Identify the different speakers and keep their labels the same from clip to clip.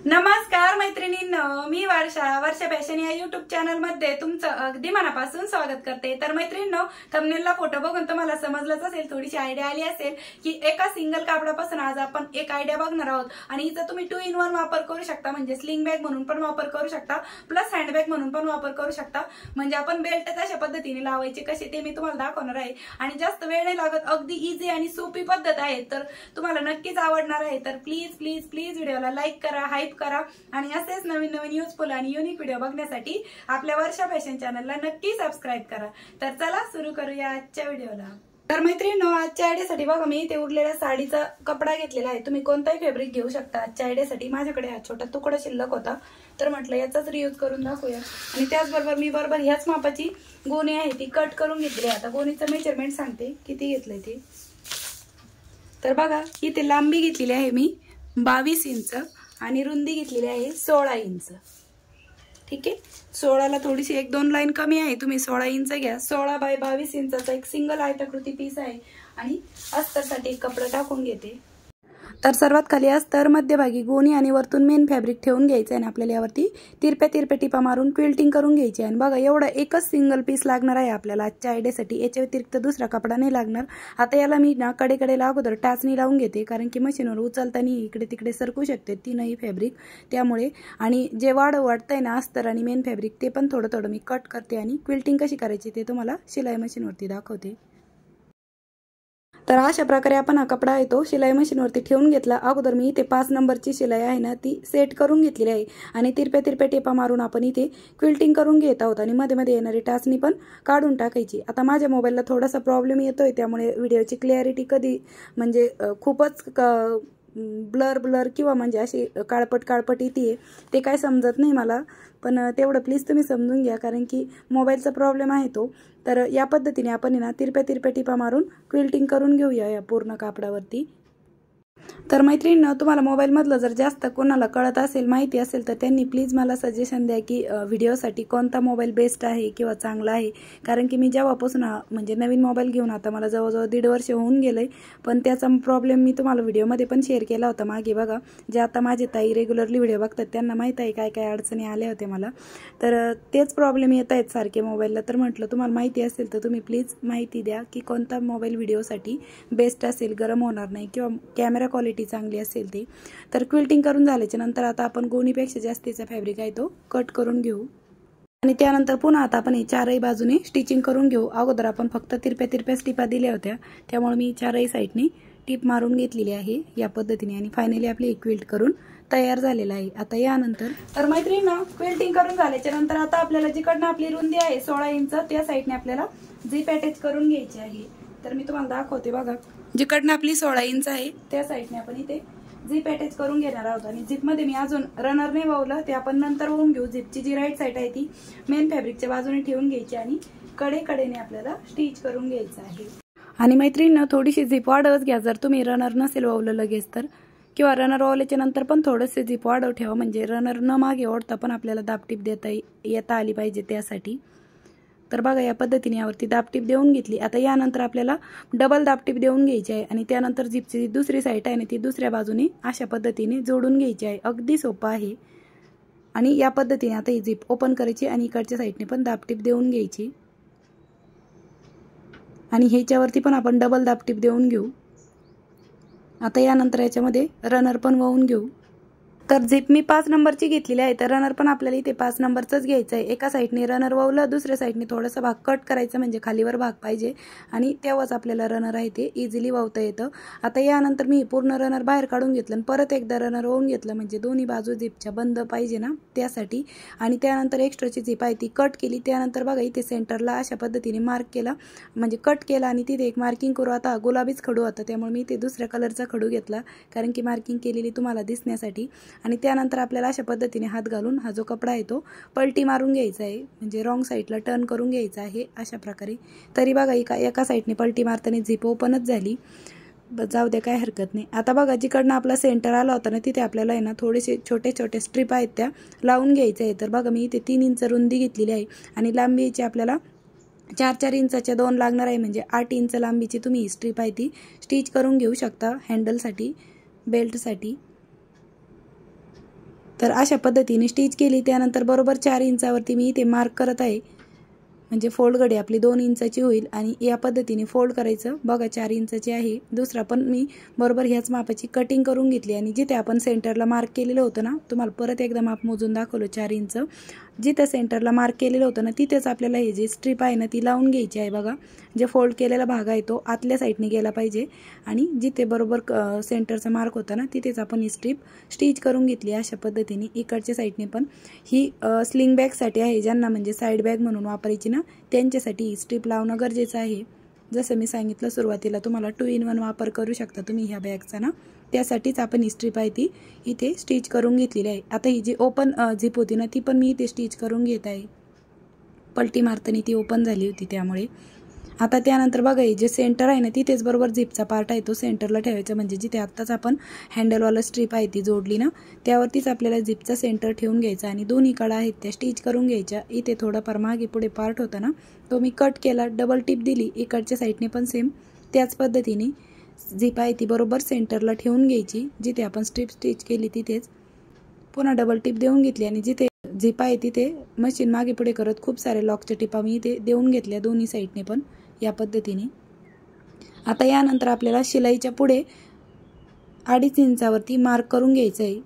Speaker 1: नमस्कार मैत्रिणींनो, मी वर्षा फॅशन या युट्यूब चॅनल मध्ये तुमचं अगदी मनापासून स्वागत करते। तर मैत्रिणींनो, थंबनेलला फोटो बघून तुम्हाला समजलंच असेल, थोडीशी आयडिया आली असेल की एका सिंगल कापडापासून आज आपण एक आयडिया बघणार आहोत। आणि हिचा तुम्ही 2 in 1 वापर करू शकता, म्हणजे स्लिंग बॅग म्हणून पण वापर करू शकता, प्लस हँडबॅग म्हणून पण वापर करू शकता। म्हणजे आपण बेल्ट अशा पद्धतीने लावायचे कसे ते मी तुम्हाला दाखवणार आहे। आणि जास्त वेळ नाही लागत, अगदी इझी आणि सोपी पद्धत आहे, तर तुम्हाला नक्कीच आवडणार आहे। तर प्लीज प्लीज प्लीज व्हिडिओला लाईक करा, हाईप करा आणि असेच नवीन नवीन युजफुल आणि युनिक व्हिडिओ बघण्यासाठी आपल्या वर्षा फॅशन चॅनलला नक्की सबस्क्राइब करा। तर चला सुरू करूया आजच्या व्हिडिओला। तर मैत्रिणींनो, आजच्या आयडियासाठी बघा मी इथे उरलेल्या साडीचा कपडा घेतलेला आहे। तुम्ही कोणताही फॅब्रिक घेऊ शकता। आजच्या आयडियासाठी माझ्याकडे हा छोटा तुकडा शिल्लक होता, तर म्हटलं याचाच रियूज करून दाखवूया। आणि त्याचबरोबर मी बरोबर ह्याच मापाची गोणी आहे ती कट करून घेतली आहे। आता गोणीचं मेजरमेंट सांगते किती घेतलंय ते। तर बघा इथे लांबी घेतलेली आहे मी 22 इंच आणि रुंदी घेतलेली आहे 16 इंच। ठीक आहे, 16ला थोडीशी 1-2 लाईन कमी आहे, तुम्ही 16 इंच घ्या। 16 बाय 22 इंचाचा एक सिंगल आयताकृती पीस आहे आणि अस्तरसाठी एक कपडा टाकून घेते। तर सर्वात खाली अस्तर, मध्यभागी गोणी आणि वरतून मेन फॅब्रिक ठेवून घ्यायचं आहे। आपल्याला यावरती तिरप्या टिपा मारून क्विल्टिंग करून घ्यायची आहे। बघा एवढा एकच सिंगल पीस लागणार आहे आपल्याला आजच्या आयडियासाठी, याच्या व्यतिरिक्त दुसरा कपडा नाही लागणार। आता याला मी ना कडेला अगोदर टाचणी लावून घेते, कारण की मशीनवर उचलताना इकडे तिकडे सरकू शकते तीनही फॅब्रिक, त्यामुळे। आणि जे वाढतंय ना अस्तर आणि मेन फॅब्रिक ते पण थोडं थोडं मी कट करते आणि क्विल्टिंग कशी करायची ते तुम्हाला शिलाई मशीनवरती दाखवते। तर अशा प्रकारे आपण हा कपडा आहे तो शिलाई मशीनवरती ठेवून घेतला। अगोदर मी इथे 5 नंबरची शिलाई आहे ना ती सेट करून घेतलेली आहे आणि तिरप्या टिपा मारून आपण इथे क्विल्टिंग करून घेत आहोत आणि मध्ये मध्ये येणारी टाचणी पण काढून टाकायची। आता माझ्या मोबाईलला थोडासा प्रॉब्लेम येतोय, त्यामुळे व्हिडिओची क्लॅरिटी कधी म्हणजे खूपच ब्लर किंवा म्हणजे अशी काळपट येते, ते काय समजत नाही मला, पण तेवढं प्लीज तुम्ही समजून घ्या, कारण की मोबाईलचा प्रॉब्लेम आहे तो। तर या पद्धतीने आपण ना तिरप्या टिपा मारून क्विल्टिंग करून घेऊया या पूर्ण कापडावरती। तर मैत्रिणींनो, तुम्हाला मोबाईल मधलं जर जास्त कोणाला कळत असेल, माहिती असेल, तर त्यांनी प्लीज मला सजेशन द्या की व्हिडिओसाठी कोणता मोबाईल बेस्ट आहे किंवा चांगला आहे। कारण की मी जेव्हापासून म्हणजे नवीन मोबाईल घेऊन आता मला जवळजवळ 1.5 वर्ष होऊन गेलंय, पण त्याचा प्रॉब्लेम मी तुम्हाला व्हिडिओमध्ये पण शेअर केला होता मागे बघा। जे आता माझे ताई रेग्युलरली व्हिडिओ बघतात त्यांना माहित आहे काय काय अडचणी आल्या होत्या मला, तर तेच प्रॉब्लेम येत आहेत सारखे मोबाईलला। तर म्हटलं तुम्हाला माहिती असेल तर तुम्ही प्लीज माहिती द्या की कोणता मोबाईल व्हिडिओसाठी बेस्ट असेल, गरम होणार नाही किंवा कॅमेरा क्वालिटी चांगली असेल ते। तर क्विल्टिंग करून झाल्याच्या नंतर आता आपण गोणीपेक्षा जास्तीचा फॅब्रिक आहे तो कट करून घेऊ आणि त्यानंतर पुन्हा आता आपण चारही बाजूने स्टिचिंग करून घेऊ। अगोदर आपण फक्त तिरप्या टिपा दिल्या होत्या, त्यामुळे मी चारही साईडने टिप मारून घेतलेली आहे या पद्धतीने आणि फायनली आपली क्विल्ट करून तयार झालेला आहे। आता यानंतर तर मैत्रिणींनो, क्विल्टिंग करून झाल्याच्या नंतर आता आपल्याला जिकडनं आपली रुंदी आहे 16 इंच त्या साईडने आपल्याला झिप अटॅच करून घ्यायची आहे। तर मी तुम्हाला दाखवते बघा, जिकडनं आपली 16 इंच आहे त्या साईडने आपण इथे झिप अटॅच करून घेणार आहोत। आणि झिप मध्ये मी अजून रनर नाही वावलं, ते आपण नंतर वाहून घेऊ। झिपची जी राईट साईड आहे ती मेन फॅब्रिकच्या बाजूने ठेवून घ्यायची आणि कडेने आपल्याला स्टिच करून घ्यायचं आहे। आणि मैत्रिणींनो, थोडीशी झिप वाढवच घ्या जर तुम्ही रनर नसेल वावलं लगेच तर, किंवा रनर वावल्याच्या नंतर पण थोडेसे झिप वाढव ठेवा, म्हणजे रनर न मागे ओढता पण आपल्याला दाबटीप येता आली पाहिजे त्यासाठी। तर बघा या पद्धतीने यावरती दाबटीप देऊन घेतली। आता यानंतर आपल्याला डबल दाबटीप देऊन घ्यायची आहे आणि त्यानंतर झिपची दुसरी साईड आहे ना ती दुसऱ्या बाजूने अशा पद्धतीने जोडून घ्यायची आहे। अगदी सोपं आहे। आणि या पद्धतीने आता ही झिप ओपन करायची आणि इकडच्या साईडने पण दाबटीप देऊन घ्यायची आणि ह्याच्यावरती पण आपण डबल दाबटीप देऊन घेऊ। आता यानंतर याच्यामध्ये रनर पण वाहून घेऊ। तर झिप मी 5 नंबरची घेतलेली आहे, तर रनर पण आपल्याला इथे 5 नंबरचंच घ्यायचं आहे। एका साईडने रनर वावलं, दुसऱ्या साईडने थोडासा भाग कट करायचा, म्हणजे खालीवर भाग पाहिजे आणि तेव्हाच आपल्याला रनर आहे ते इझिली वावता येतं। आता यानंतर मी पूर्ण रनर बाहेर काढून घेतलं आणि परत एकदा रनर वाहून घेतलं, म्हणजे दोन्ही बाजू झिपच्या बंद पाहिजे ना त्यासाठी। आणि त्यानंतर एक्स्ट्राची झिप आहे ती कट केली। त्यानंतर बघा इथे सेंटरला अशा पद्धतीने मार्क केला, म्हणजे कट केला आणि तिथे एक मार्किंग करू। आता गुलाबीच खडू होता, त्यामुळे मी इथे दुसऱ्या कलरचा खडू घेतला, कारण की मार्किंग केलेली तुम्हाला दिसण्यासाठी। आणि त्यानंतर आपल्याला अशा पद्धतीने हात घालून हा जो कपडा आहे तो पलटी मारून घ्यायचा आहे, म्हणजे रॉंग साईडला टर्न करून घ्यायचा आहे अशा प्रकारे। तरी बघा एका साईडने पलटी मारताना झिप ओपनच झाली, जाऊ दे काय हरकत नाही। आता बघा जिकडनं आपला सेंटर आला होता ना तिथे आपल्याला आहे ना थोडेसे छोटे स्ट्रिप आहेत त्या लावून घ्यायचे आहे। तर बघा मी इथे 3 इंच रुंदी घेतलेली आहे आणि लांबीची आपल्याला 4 इंचाच्या 2 लागणार आहे, म्हणजे 8 इंच लांबीची तुम्ही स्ट्रिप आहे ती स्टिच करून घेऊ शकता हँडलसाठी, बेल्टसाठी। तर अशा पद्धतीने स्टिच केली. त्यानंतर बरोबर 4 इंचावरती मी इथे मार्क करत आहे, म्हणजे फोल्ड घडी आपली 2 इंचाची होईल आणि या पद्धतीने फोल्ड करायचं. बघा 4 इंचाची आहे. दुसरा पण मी बरोबर ह्याच मापाची कटिंग करून घेतली आणि जिथे आपण सेंटरला मार्क केलेलं होतं ना, तुम्हाला परत एकदा माप मोजून दाखवलं 4 इंच. जिथे सेंटरला मार्क केलेलं होतं ना, तिथेच आपल्याला हे जे स्ट्रीप आहे ना ती लावून घ्यायची आहे. बघा जे फोल्ड केलेला भाग आहे तो आतल्या साईडने गेला पाहिजे आणि जिथे बरोबर सेंटरचा मार्क होता ना तिथेच आपण ही स्ट्रीप स्टिच करून घेतली. अशा पद्धतीने इकडच्या साईडने पण ही स्लिंग बॅगसाठी आहे. ज्यांना म्हणजे साईड बॅग म्हणून वापरायची ना त्यांच्यासाठी ही स्ट्रीप लावणं गरजेचं आहे. जसं मी सांगितलं सुरुवातीला, तुम्हाला 2 in 1 वापर करू शकता तुम्ही ह्या बॅगचा ना, त्यासाठीच आपण ही स्ट्रीप आहे ती इथे स्टिच करून घेतलेली आहे. आता ही जी ओपन झिप होती ना ती पण मी इथे स्टिच करून घेत आहे. पलटी मारताना ती ओपन झाली होती त्यामुळे. आता त्यानंतर बघा हे जे सेंटर आहे ना तिथेच बरोबर झिपचा पार्ट आहे तो सेंटरला ठेवायचा, म्हणजे जिथे आत्ताच आपण हँडलवाला स्ट्रीप आहे ती जोडली ना त्यावरतीच आपल्याला झिपचा सेंटर ठेवून घ्यायचा आणि दोन्ही कडा आहेत त्या स्टिच करून घ्यायच्या. इथे थोडाफार मागे पुढे पार्ट होता ना तो मी कट केला, डबल टिप दिली. इकडच्या साईडने पण सेम त्याच पद्धतीने झिप आहे ती बरोबर सेंटरला ठेवून घ्यायची. जिथे आपण स्ट्रीप स्टिच केली तिथेच पुन्हा डबल टिप देऊन घेतली आणि जिथे झिप आहे तिथे मशीन मागे पुढे करत खूप सारे लॉकच्या टिपा मी इथे देऊन घेतल्या दोन्ही साईडने पण या पद्धतीने. आता यानंतर आपल्याला शिलाईच्या पुढे 2.5 इंचावरती मार्क करून घ्यायचं आहे.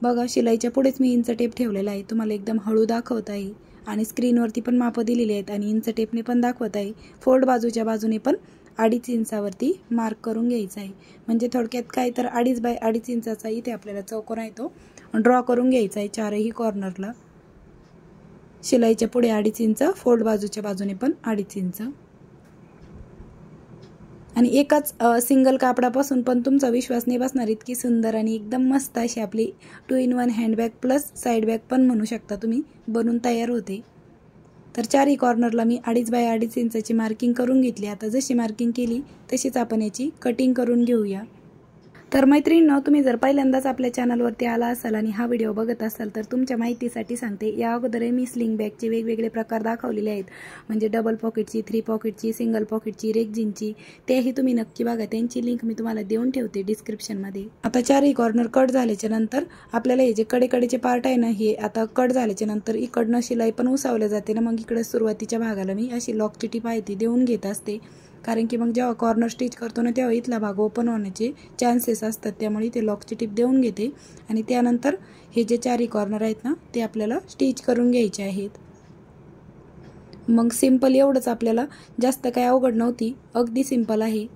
Speaker 1: बघा शिलाईच्या पुढेच मी इंच टेप ठेवलेला आहे. तुम्हाला एकदम हळू दाखवत आहे आणि स्क्रीनवरती पण मापं दिलेली आहेत आणि इंच टेपने पण दाखवत आहे. फोल्ड बाजूच्या बाजूने पण 2.5 इंचावरती मार्क करून घ्यायचा आहे. म्हणजे थोडक्यात काय तर 2.5 बाय 2.5 इंचाचा इथे आपल्याला चौकोन आहे तो ड्रॉ करून घ्यायचा आहे चारही कॉर्नरला. शिलाईच्या पुढे 2.5 इंच, फोल्ड बाजूच्या बाजूने पण 2.5 इंच. आणि एकाच सिंगल कापडापासून पण तुमचा विश्वास नाही बसणार इतकी सुंदर आणि एकदम मस्त अशी आपली 2 in 1 handbag plus side bag पण म्हणू शकता तुम्ही बनून तयार होते. तर चारही कॉर्नरला मी 2.5 बाय 2.5 इंचाची मार्किंग करून घेतली. आता जशी मार्किंग केली तशीच आपण याची कटिंग करून घेऊया. तर मैत्रिणींनो, तुम्ही जर पहिल्यांदाच आपल्या चॅनलवरती आला असाल आणि हा व्हिडिओ बघत असाल तर तुमच्या माहितीसाठी सांगते, या अगोदरही मी स्लिंग बॅगचे वेगवेगळे प्रकार दाखवलेले आहेत. म्हणजे डबल पॉकेटची, 3 पॉकेटची, सिंगल पॉकेटची, रेक्झिनची, तेही तुम्ही नक्की बघा. त्यांची लिंक मी तुम्हाला देऊन ठेवते डिस्क्रिप्शनमध्ये. आता चारही कॉर्नर कट झाल्याच्या नंतर आपल्याला हे जे कडेकडेचे पार्ट आहे ना हे आता कट झाल्याच्या नंतर इकडनं शिलाई पण उसवल्या जाते ना, मग इकडे सुरुवातीच्या भागाला मी अशी लॉकची टिप आहे ती देऊन घेत असते. कारण की मग जेव्हा कॉर्नर स्टिच करतो ना तेव्हा इथला भाग ओपन होण्याचे चान्सेस असतात, त्यामुळे ते लॉकची टिप देऊन घेते. आणि त्यानंतर हे जे चारही कॉर्नर आहेत ना ते आपल्याला स्टिच करून घ्यायचे आहेत. मग सिंपल एवढंच, आपल्याला जास्त काही अवघड नव्हती, अगदी सिंपल आहे.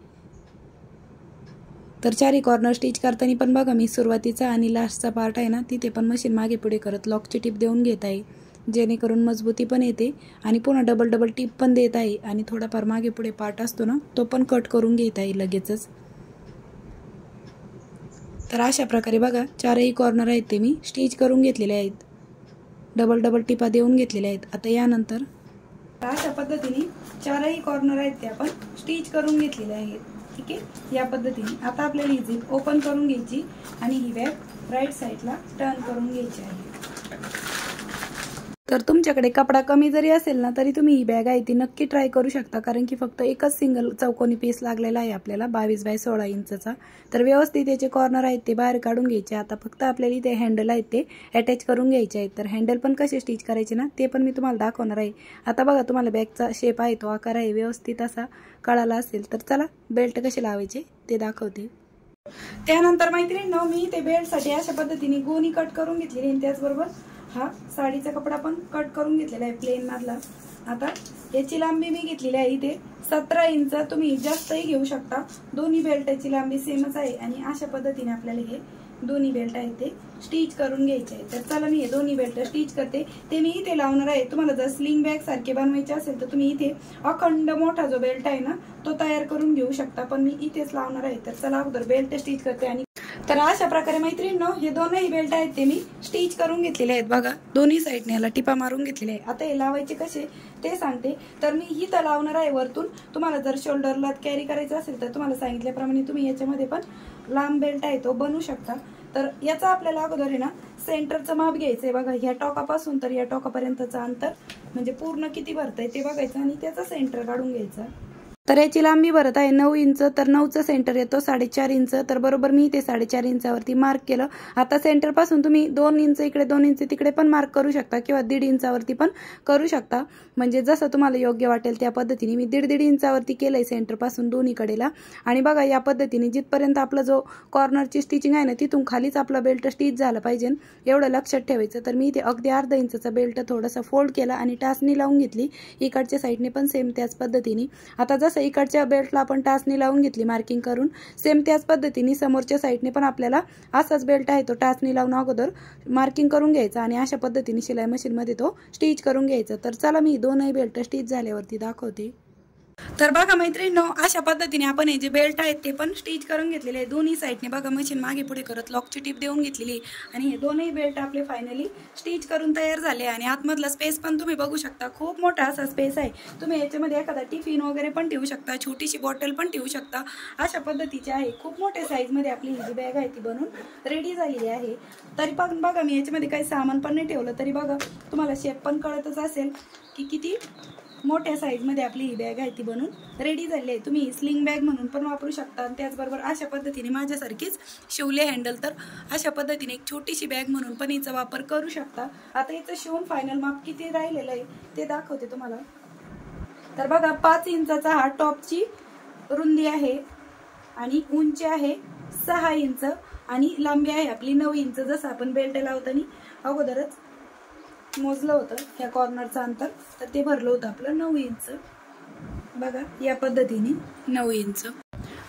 Speaker 1: तर चारही कॉर्नर स्टिच करताना पण बघा मी सुरुवातीचा आणि लास्टचा पार्ट आहे ना तिथे पण मशीन मागे पुढे करत लॉकची टिप देऊन घेत आहे, जेणेकरून मजबूती पण येते. आणि पुन्हा डबल टिप पण देत आहे आणि थोडाफार मागे पुढे पार्ट असतो ना तो पण कट करून घेत आहे लगेचच. तर अशा प्रकारे बघा चारही कॉर्नर आहेत ते मी स्टिच करून घेतलेले आहेत, डबल टिपा देऊन घेतलेल्या आहेत. आता यानंतर अशा पद्धतीने चारही कॉर्नर आहेत ते आपण स्टिच करून घेतलेले आहेत. ठीक आहे, या पद्धतीने आता आपल्याला ही झिप ओपन करून घ्यायची आणि ही बॅग राईट साईडला टर्न करून घ्यायची आहे. तर तुमच्याकडे कपडा कमी जरी असेल ना तरी तुम्ही ही बॅग आहे ती नक्की ट्राय करू शकता, कारण की फक्त एकच सिंगल चौकोनी पीस लागलेला आहे आपल्याला 22 बाय 16 इंचचा. तर व्यवस्थित याचे कॉर्नर आहेत ते बाहेर काढून घ्यायचे. आता फक्त आपल्याला इथे हँडल आहेत ते अटॅच करून घ्यायचे आहेत. तर हँडल पण कसे स्टिच करायचे ना ते पण मी तुम्हाला दाखवणार आहे. आता बघा तुम्हाला बॅगचा शेप आहे तो आकार आहे व्यवस्थित असा कळाला असेल तर चला बेल्ट कसे लावायचे ते दाखवते. त्यानंतर मैत्रिणींनो, मी ते बेल्टसाठी अशा पद्धतीने गोणी कट करून घेतलेली आणि त्याचबरोबर हा साडीचा कपडा पण कट करून घेतलेला आहे प्लेन मधला. आता याची लांबी मी घेतलेली आहे इथे 17 इंच, तुम्ही जास्तही घेऊ शकता. दोन्ही बेल्टची लांबी सेमच आहे आणि अशा पद्धतीने आपल्याला हे दोन्ही बेल्ट आहेत ते स्टिच करून घ्यायचे आहे. तर चला मी हे दोन्ही बेल्ट स्टिच करते. ते मी इथे लावणार आहे. तुम्हाला जर स्लिंग बॅग सारखे बनवायचे असेल तर तुम्ही इथे अखंड मोठा जो बेल्ट आहे ना तो तयार करून घेऊ शकता, पण मी इथेच लावणार आहे. तर चला अगोदर बेल्ट स्टिच करते. आणि तर अशा प्रकारे मैत्रिणींनो, हे दोनही बेल्ट आहेत ते मी स्टिच करून घेतलेले आहेत. बघा दोन्ही साईडने याला टिपा मारून घेतलेले आहे. आता हे लावायचे कसे ते सांगते. तर मी ही तर लावणार आहे वरतून. तुम्हाला जर शोल्डरला कॅरी करायचं असेल तर तुम्हाला सांगितल्याप्रमाणे तुम्ही याच्यामध्ये पण लांब बेल्ट आहे तो बनवू शकता. तर याचा आपल्याला अगोदर आहे ना सेंटरचं माप घ्यायचंय. बघा ह्या टोकापासून तर या टोकापर्यंतचं अंतर म्हणजे पूर्ण किती भरतंय ते बघायचं आणि त्याचा सेंटर काढून घ्यायचा. तर याची लांबी भरत आहे 9 इंच, तर 9चं सेंटर येतो 4.5 इंच, तर बरोबर मी ते 4.5 इंचावरती मार्क केलं। आता सेंटर पासून तुम्ही 2 इंच इकडे 2 इंच तिकडे पण मार्क करू शकता किंवा 1.5 इंचावरती पण करू शकता, म्हणजे जसं तुम्हाला योग्य वाटेल त्या पद्धतीने। मी 1.5 इंचावरती केलंय सेंटर पासून दोन्ही कडेला। आणि बघा या पद्धतीने जिथपर्यंत आपला जो कॉर्नरची स्टिचिंग आहे ना तिथून खालीच आपला बेल्ट स्टिच झाला पाहिजे, एवढं लक्षात ठेवायचं। तर मी इथे अगदी अर्धा इंचचा बेल्ट थोडासा फोल्ड केला आणि टाचणी लावून घेतली, इकडच्या साईडने पण सेम त्याच पद्धतीने। आता जसं इकडच्या बेल्टला आपण टाचणी लावून घेतली मार्किंग करून, सेम त्याच पद्धतीने समोरच्या साईडने पण आपल्याला असाच बेल्ट आहे तो टाचणी लावून अगोदर मार्किंग करून घ्यायचा आणि अशा पद्धतीने शिलाई मशीन मध्ये तो स्टिच करून घ्यायचा। तर चला मी दोनही बेल्ट स्टिच झाल्यावरती दाखवते। तर बघा मैत्रिणींनो, अशा पद्धतीने आपण हे जे बेल्ट आहेत ते पण स्टिच करून घेतलेले आहे दोन्ही साईडने। बघा मशीन मागे पुढे करत लॉकची टिप देऊन घेतलेली आणि हे दोनही बेल्ट आपले फायनली स्टिच करून तयार झाले। आणि आतमधला स्पेस पण तुम्ही बघू शकता, खूप मोठा असा स्पेस आहे। तुम्ही याच्यामध्ये एखादा टिफिन वगैरे पण ठेवू शकता, छोटीशी बॉटल पण ठेवू शकता, अशा पद्धतीची आहे। खूप मोठ्या साईज मध्ये आपली ही जी बॅग आहे ती बनून रेडी झालेली आहे। तरी पण बघा मी याच्यामध्ये काही सामान पण नाही ठेवलं, तरी बघा तुम्हाला शेप पण कळतच असेल की किती मोठ्या साईज मध्ये आपली ही बॅग आहे ती बनून रेडी झाली आहे। तुम्ही स्लिंग बॅग म्हणून पण वापरू शकता, त्याचबरोबर अशा पद्धतीने माझ्यासारखीच शिवले हँडल, तर अशा पद्धतीने एक छोटीशी बॅग म्हणून पण हिचा वापर करू शकता। आता हिचं शिवून फायनल माप किती राहिलेलं आहे ते दाखवते तुम्हाला। तर बघा 5 इंचाचा हा टॉपची रुंदी आहे आणि उंची आहे 6 इंच आणि लांबी आहे आपली 9 इंच। जसं आपण बेल्ट लावताना अगोदरच मोजलं होतं ह्या कॉर्नरचं अंतर, तर ते भरलं होतं आपलं 9 इंच। बघा या पद्धतीने 9 इंच।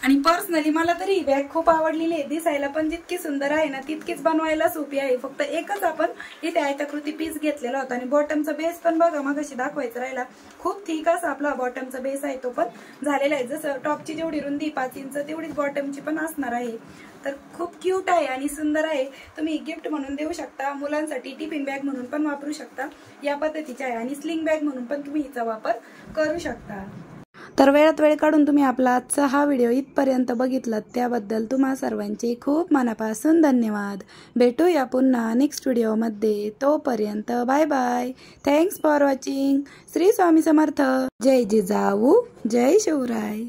Speaker 1: आणि पर्सनली मला तरी ही बॅग खूप आवडलेली आहे, दिसायला पण जितकी सुंदर आहे ना तितकीच बनवायला सोपी आहे। फक्त एकच आपण इथे आयताकृती पीस घेतलेला होता आणि बॉटमचा बेस पण बघा मगाशी दाखवायचा राहिला, खूप थिक असा आपला बॉटमचा बेस आहे तो पण झालेला आहे। जसं टॉपची जेवढी रुंदी 5 इंच तेवढीच बॉटमची पण असणार आहे। तर खूप क्यूट आहे आणि सुंदर आहे, तुम्ही गिफ्ट म्हणून देऊ शकता, मुलांसाठी टिफिन बॅग म्हणून पण वापरू शकता, या पद्धतीची आहे। आणि स्लिंग बॅग म्हणून पण तुम्ही हिचा वापर करू शकता। तर वेळात वेळ काढून तुम्ही आपला आजचा हा व्हिडिओ इथपर्यंत बघितलात त्याबद्दल तुम्हा सर्वांचे खूप मनापासून धन्यवाद। भेटूया पुन्हा नेक्स्ट व्हिडिओमध्ये, तोपर्यंत bye bye. Thanks for watching. Shri Swami Samarth. जय जिजाऊ, जय शिवराय।